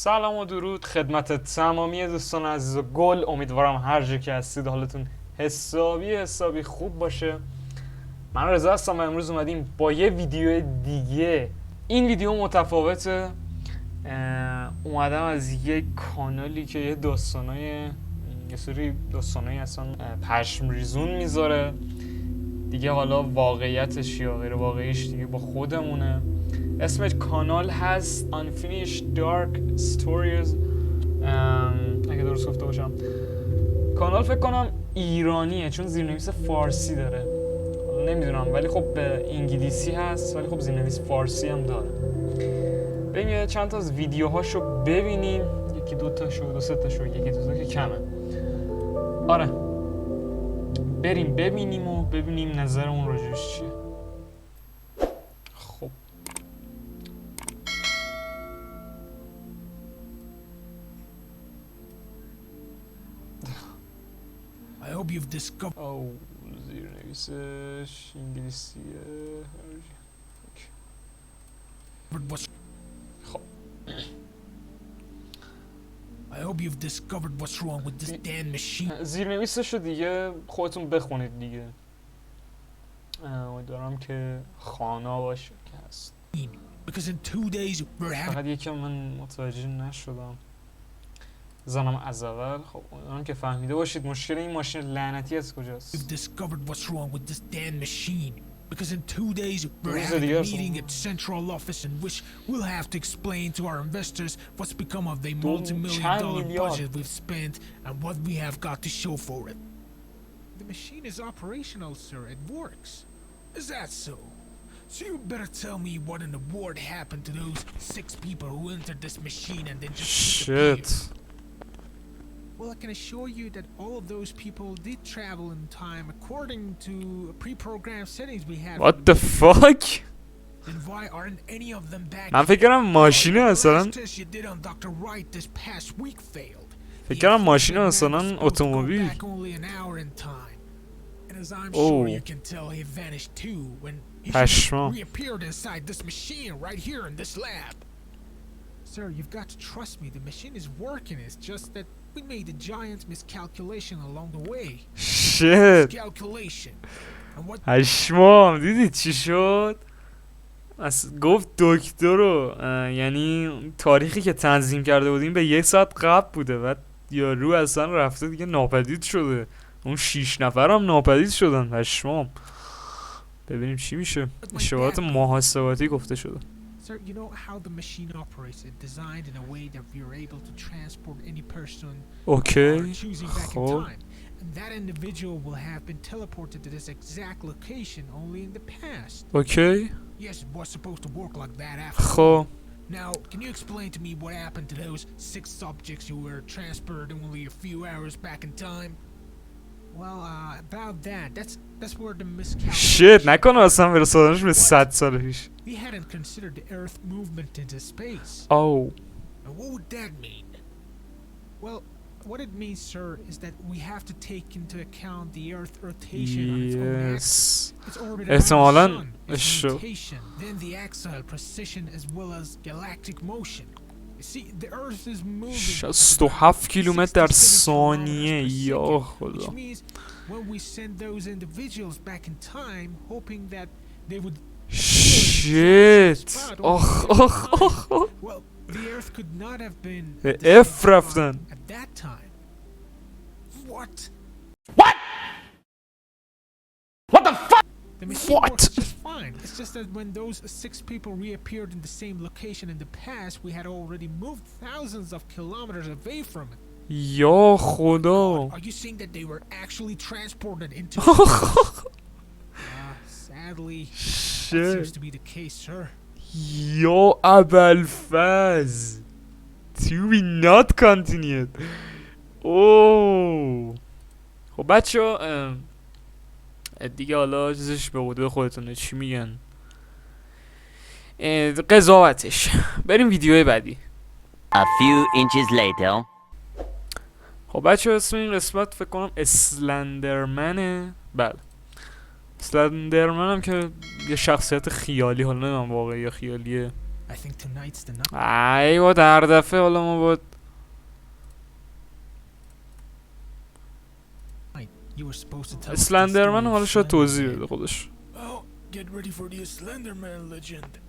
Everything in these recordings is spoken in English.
سلام و درود خدمت تمامی دوستان عزیز و گل. امیدوارم هر جا که هستید حالتون حسابی خوب باشه. من رضا هستم و امروز اومدیم با یه ویدیو دیگه. این ویدیو متفاوته. اومدم از یه کانالی که یه سری داستانای اصلا پشم ریزون میذاره دیگه. حالا واقعیتش یا غیر واقعیش دیگه با خودمونه. اسم کانال هست Unfinished Dark Stories. اگه درست گفته باشم. کانال فکر کنم ایرانیه چون زیرنویس فارسی داره. نمیدونم ولی خب انگلیسی هست ولی خب زیرنویس فارسی هم داره. بریم یه چند تا از ویدیوهاشو ببینیم. یکی دو سه تاشو یکی دو تا که کمه. آره بریم ببینیم و ببینیم نظرمون راجعش چیه. خب I hope you've discovered. زیرنویسش انگلیسیه. خب I hope you've discovered what's wrong with this damn machine. زیرنویسش رو دیگه خودتون بخونید دیگه. امیدوارم که خانا باشه که هست. Because in 2 days we're having. فقط یکم من متوجه نشدم. زنم از اول. خب امیدوارم که فهمیده باشید مشکل این ماشین لعنتی از کجاست. You've discovered what's wrong with this damn machine. Because in 2 days we're having a meeting at central office in which we'll have to explain to our investors what's become of the multi-million-dollar budget we've spent and what we have got to show for it. The machine is operational, sir. It works. Is that so? So you better tell me what in the world happened to those 6 people who entered this machine and then just disappeared. Shit. Well, I can assure you that all of those people did travel in time according to pre-programmed settings we had. What the fuck? Then why aren't any of them back? من فکر کردم ماشینه مثلا. The test you did on Dr. Wright this past week failed. فکر کردم ماشینه مثلا اتومبیل. Back only an hour in time. And as I'm sure you can tell, he vanished too when he reappeared inside this machine right here in this lab. Sir, you've got to trust me. The machine is working. It's just that we made a giant miscalculation along the way. Shit. Miscalculation. And what? هشمام دیدی چی شد؟ گفت دکتر رو یعنی تاریخی که تنظیم کرده بودیم به 1 ساعت قبل بوده. بعد یارو اصلا رفته دیگه ناپدید شده. اون 6 نفر هم ناپدید شدن. هشمام. ببینیم چی میشه. اشتباهات محاسباتی گفته شده. Sir, you know how the machine operates. It's designed in a way that we are able to transport any person choosing back in time. And that individual will have been teleported to this exact location only in the past. Okay. Yes, it was supposed to work like that after all. Now, can you explain to me what happened to those 6 subjects who were transported only a few hours back in time? Well, about that's where the miscalculation. Shit, نکنه اصلا برسانش به 100 سال پیش. We hadn't considered the Earth movement into space. Oh. And what would that mean? Well, what it means, sir, is that we have to take into account the Earth rotation on its own axis, its orbit around the sun, its rotation, then the axial precession as well as galactic motion. You see, the Earth is moving 67 کیلومتر در ثانیه. یا خدا. Which means when we send those individuals back in time, hoping that they would. Shit. آخ. Well, the Earth could not have been اف رفتن. at that time. What? What the fuck? The machine works just fine. It's just that when those 6 people reappeared in the same location in the past, we had already moved thousands of kilometers away from it. یا خدا. Are you saying that they were actually transported into? Sadly, that seems to be the case, sir. یا ابوالفضل. To be not continued. اوه. خب بچه‌ها دیگه حالا چیزش به قدر خودتونه. چی میگن؟ قضاوتش. بریم ویدیوی بعدی. A few inches later. خب بچه‌ها اسم این قسمت فکر کنم اسلندرمنه. بله. اسلندرمن هم که یه شخصیت خیالی، حالا نمیدونم واقعی یا خیالیه، I think tonight's the night. ایوا در دفعه حالا ما باید You were supposed to tell us the اسلندرمن story حالا of شاید توضیح Slenderman. بده خودش. Well, get ready for the Slenderman legend.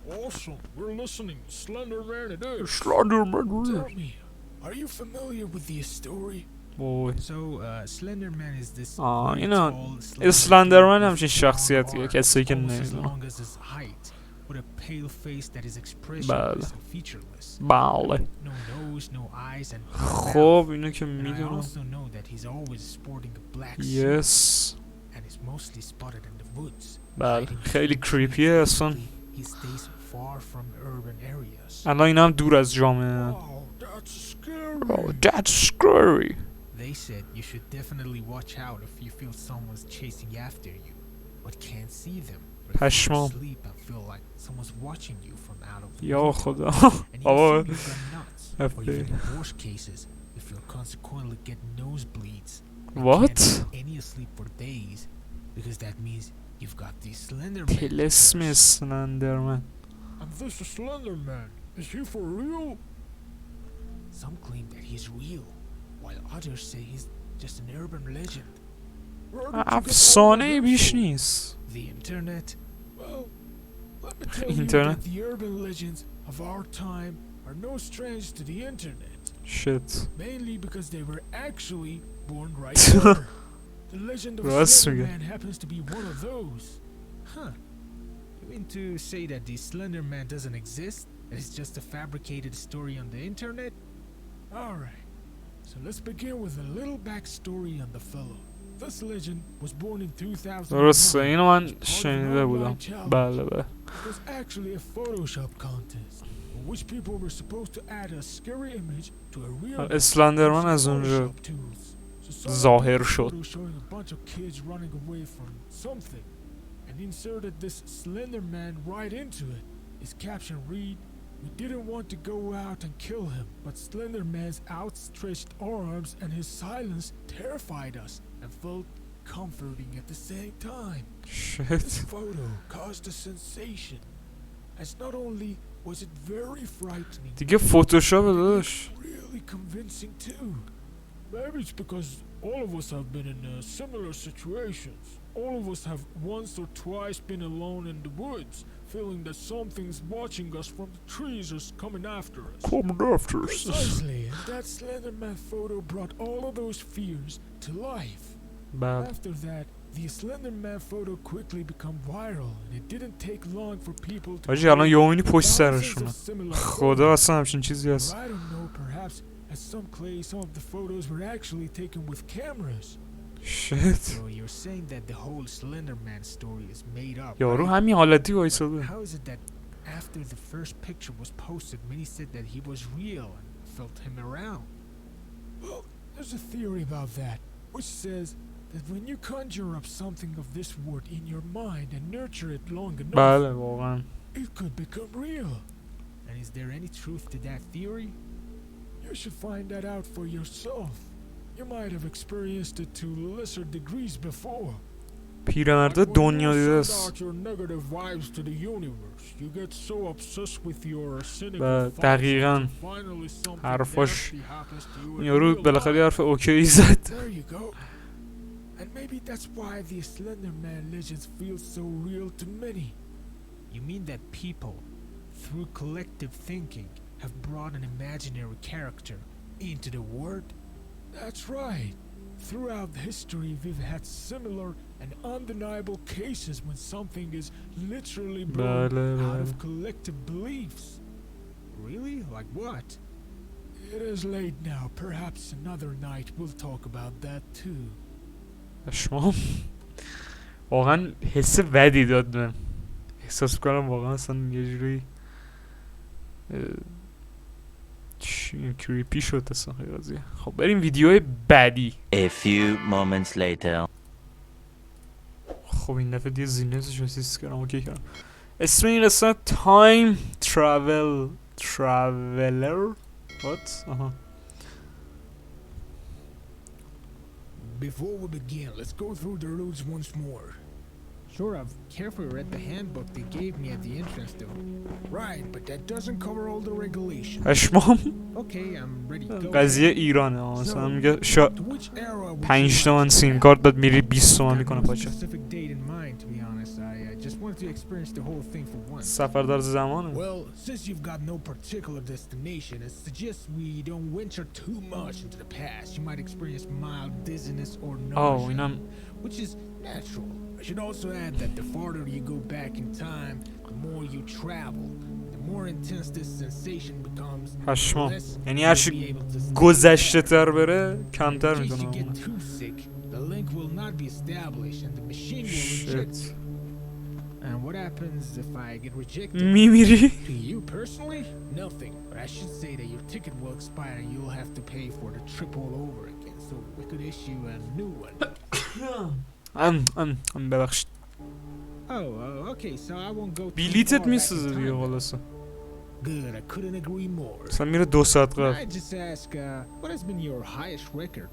Awesome, we're listening. Slenderman it is. Tell me, are you familiar with the story? وای So, Slenderman is this اینا tall, slender اسلندرمن dude with همچین long شخصیتیه arms, کسی که almost as نمیدونم. long as his height, with a pale face that is بله expressionless and featureless. بله No nose, no eyes, and no خب mouth. اینو که And I میدونم. also know that he's always sporting a black suit یس and is mostly spotted in the woods. بله hiding خیلی between trees. کریپیه اصلا. He stays far from urban areas. الان اینا هم دور از جامعه. Oh, that's scary. Oh, that's scary. They said you should definitely watch out if you feel someone's chasing after you, but can't see them. Or if you're پشمام. asleep and feel like someone's watching you from out of the یا window. خدا. And you بابا assume you've gone nuts. Or even in worse cases, if you'll consequently get nosebleeds. and What? can't get any sleep for days, because that means you've got the Slenderman. تلسم curse. اسلندرمن. And this is Slenderman. Is he for real? Some claim that he's real, while others say he's just an urban legend. افسانه بیش نیست. The internet? Well, let me tell you Internet? that the urban legends of our time are no strange to the internet. Shit. Mainly because they were actually born right there. The legend of راست میگه. Slenderman happens to be one of those. Huh. You mean to say that the Slenderman doesn't exist? That it's just a fabricated story on the internet? Alright. So let's begin with a little backstory on the fellow. This legend was born in 2000. درسته اینو من شنیده بودم. بله بله. It was actually a Photoshop contest in which people were supposed to add a scary image to a real اسلندرمن از اونجا Photoshop tools. So someone ظاهر took a شد. photo showing a bunch of kids running away from something and inserted this Slenderman right into it. His caption read, "We didn't want to go out and kill him, but Slenderman's outstretched arms and his silence terrified us and felt comforting at the same time." This Shit. photo caused a sensation, as not only was it very frightening, دیگه فتوشاپ داداش. really convincing too. Maybe it's because all of us have been in similar situations. All of us have once or twice been alone in the woods, feeling that something's watching us from the trees or coming after us. Coming after us. Precisely, and that Slenderman photo brought all of those fears to life. بله. After that, the Slenderman photo quickly became viral, and it didn't take long for people to آجی الان یه اونی پشت thousands سرشونه. of similar خدا photos. اصلا همچین چیزی Or هست. I don't know, perhaps, as some claim some of the photos were actually taken with cameras. Shit. So you're saying that the whole Slenderman story is made up, یارو right? همین حالتی But وایساده. how is it that after the first picture was posted, many said that he was real and felt him around? Well, there's a theory about that, which says that when you conjure up something of this word in your mind and nurture it long enough, بله واقعا. it could become real. And is there any truth to that theory? You should find that out for yourself. You might have experienced it to lesser degrees before. پیرمرده Like when you دنیا دیده send است. out your negative vibes to the universe, you get so obsessed with your cynical بله، thoughts دقیقاً. until finally something حرفاش nasty happens to you in یارو real بالاخره life. حرف اوکی زد. There you go. And maybe that's why the Slenderman legends feel so real to many. You mean that people, through collective thinking, have brought an imaginary character into the world? That's right. Throughout history, we've had similar and undeniable cases when something is literally born بله out بله. of collective beliefs. Really? Like what? It is late now. Perhaps another night we'll talk about that too. شما واقعا حس بدی داد من. احساس میکنم واقعا اصلا یه جوری کریپی شد اصلا قضیه. خب بریم ویدیو بعدی. A few moments later. خب این دفعه دیگه زینتش رو سیس کردم اوکی کردم. اسم این قصه تایم ترافلر What? آها. Before we begin, let's go through the rules once more. Sure, I've carefully read the handbook they gave me at the entrance though. Right, but that doesn't cover all the regulations. پشمام. Okay, I'm ready to go. قضیه ایرانه مثلا میگه To which era would 5 you تومن like to سیم travel? کارت بعد میری 20 تومن Got میکنه no پاچه. specific date in mind, to be honest. I just wanted to experience the whole thing for once. سفر در زمانه. Well, since you've got no particular destination, I suggest we don't venture too much into the past. You might experience mild dizziness or nausea, اینم which is natural. I should also add that the farther you go back in time, the more you travel, the more intense this sensation becomes. پشمام. Less یعنی you'll هر be چی able to stay گذشته back. تر بره کمتر In case you میکنه. get too sick, the link will not be established and the machine will reject Shit. you. And what happens if I get rejected? میمیری؟ To you personally, nothing. But I should say that your ticket will expire and you'll have to pay for the trip all over again. So we could issue a new one. ببخشید. Okay, so I won't go too بلیتت far back میسازه in دیگه time. خلاصه. Good, I couldn't agree more. مثلا میره 2 ساعت قبل. I just ask, what has been your highest record?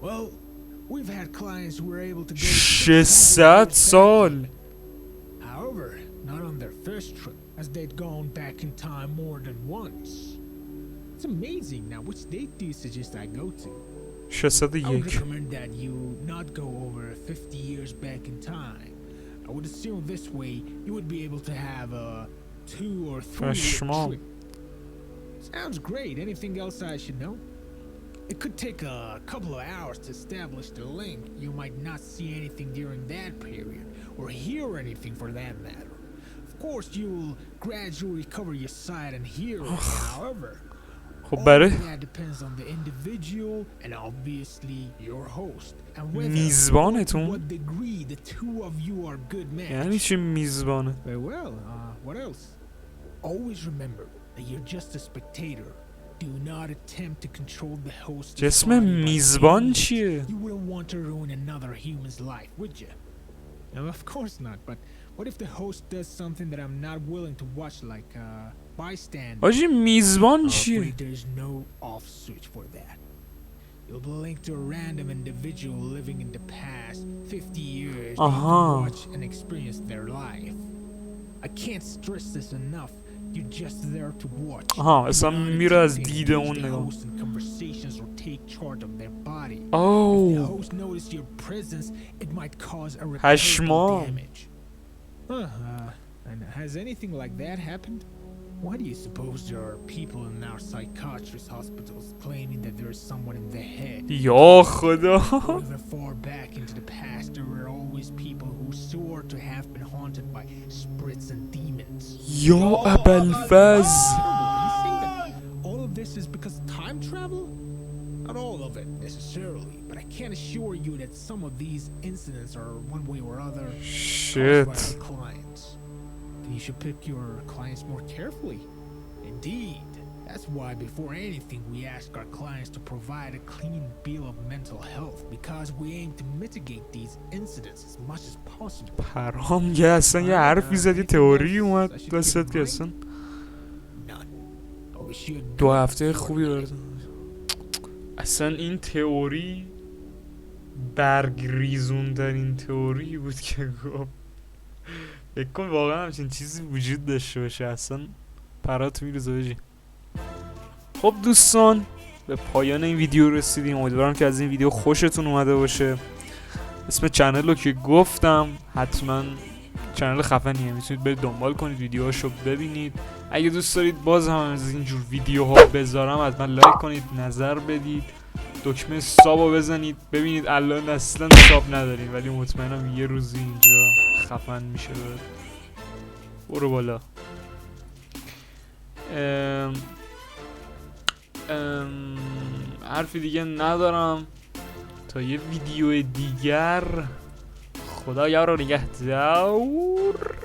Well, we've had clients who were able to go 600 سال. However, not on their first trip, as they'd gone back in time more than once. It's amazing. Now, which date do you suggest I go to? I would 601. recommend that you not go over 50 years back in time. I would assume this way you would be able to have a 2 or 3 year Pashmam. trip. Sounds great. Anything else I should know? It could take a couple of hours to establish the link. You might not see anything during that period, or hear anything for that matter. Of course, you'll gradually recover your sight and hearing. However, خب all برای of that depends on the individual and obviously your host. And whether to میزبانتون؟ what degree the two of you are good یعنی match. چی میزبانه؟ Very well. What else? Always remember that you're just a spectator. Do not attempt to control the host. جسم میزبان چیه؟ You wouldn't want to ruin another human's life, would you? No, of course not. But what if the host does something that I'm not willing to watch, like bystander? آجی میزبان I'm چیه؟ afraid there's no off switch for that. You'll be linked to a random individual living in the past 50 years to watch and experience their life. I can't stress this enough. You're just there to watch. اصلا میره از دید اون نگاه. Conversations or take charge of their body. If the اوه host notices your presence, it might cause a پشمام. irreparable damage. And has anything like that happened? Why do you suppose there are people in our psychiatrist hospitals claiming that there is someone in the head? یا خدا. However far back into the past, there were always people who swore to have been haunted by spirits and demons. یا ابوالفضل. You think that all of this is because of time travel? Not all of it necessarily, but I can assure you that some of these incidents are one way or other caused by Shit. our clients. Then you should pick your clients more carefully. Indeed. That's why before anything we ask our clients to provide a clean bill of mental health, because we aim to mitigate these incidents as much as possible. پرهام یه اصلا یه حرفی زد یه تئوری اومد دستت که اصلا None. Oh, we should 2 هفته خوبی برد. اصلا این تئوری برگ ریزوندرین تئوری بود که گفت. فکر کن واقعا همچین چیزی وجود داشته باشه اصلا پرات میریزه بجی. خب دوستان به پایان این ویدیو رسیدیم. امیدوارم که از این ویدیو خوشتون اومده باشه. اسم چنل رو که گفتم حتما چنل خفنیه، میتونید برید دنبال کنید ویدیوهاشو ببینید. اگه دوست دارید باز هم از اینجور ویدیوها بذارم حتما لایک کنید، نظر بدید، دکمه سابو بزنید. ببینید الان اصلا ساب نداریم ولی مطمئنم یه روزی اینجا خفن میشه. برو بالا. حرفی دیگه ندارم تا یه ویدیو دیگر. خدا یار رو نگهدار.